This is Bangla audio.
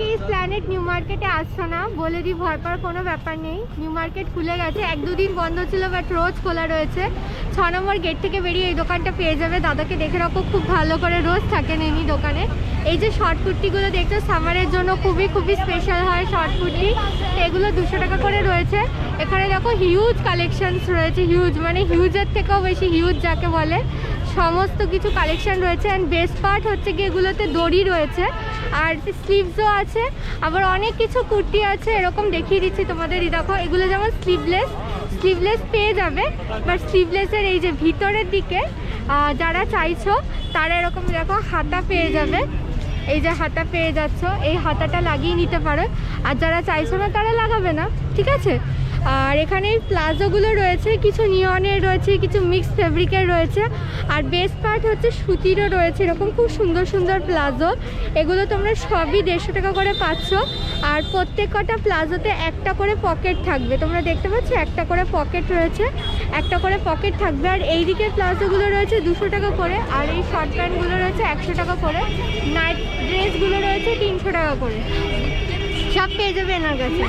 অনেকে প্ল্যানেট নিউ মার্কেটে আসছো না, বলে দিই ভয় পাওয়ার কোনো ব্যাপার নেই। নিউ মার্কেট খুলে গেছে, 1-2 দিন বন্ধ ছিল, বাট রোজ খোলা রয়েছে। 6 নম্বর গেট থেকে বেরিয়ে এই দোকানটা পেয়ে যাবে। দাদাকে দেখে রাখো, খুব ভালো করে রোজ থাকেন এনি দোকানে। এই যে শর্ট কুর্তিগুলো দেখছো, সামারের জন্য খুবই স্পেশাল হয় শর্ট কুর্তি। এগুলো 200 টাকা করে রয়েছে। এখানে দেখো হিউজ কালেকশনস রয়েছে, হিউজ মানে হিউজের থেকেও বেশি হিউজ যাকে বলে, সমস্ত কিছু কালেকশন রয়েছে। অ্যান্ড বেস্ট পার্ট হচ্ছে কি এগুলোতে দড়ি রয়েছে আর স্লিভসও আছে, আবার অনেক কিছু কুর্তি আছে। এরকম দেখিয়ে দিচ্ছি তোমাদের, দেখো এগুলো যেমন স্লিভলেস পেয়ে যাবে, বাট স্লিভলেসের এই যে ভিতরের দিকে যারা চাইছো তারা এরকম দেখো হাতা পেয়ে যাবে। এই যে হাতা পেয়ে যাচ্ছ, এই হাতাটা লাগিয়ে নিতে পারো। আর যারা চাইছো না তারা লাগাবে না, ঠিক আছে। আর এখানে প্লাজোগুলো রয়েছে, কিছু নিয়নের রয়েছে, কিছু মিক্সড ফেব্রিকের রয়েছে। আর বেস্ট পার্ট হচ্ছে সুতিরও রয়েছে, এরকম খুব সুন্দর প্লাজো। এগুলো তোমরা সবই 150 টাকা করে পাচ্ছ। আর প্রত্যেক কটা প্লাজোতে একটা করে পকেট থাকবে, তোমরা দেখতে পাচ্ছ একটা করে পকেট রয়েছে, একটা করে পকেট থাকবে। আর এই দিকের প্লাজোগুলো রয়েছে 200 টাকা করে, আর এই শর্ট প্যান্টগুলো রয়েছে 100 টাকা করে, নাইট ড্রেসগুলো রয়েছে 300 টাকা করে। সব পেয়ে যাবে এনার কাছে।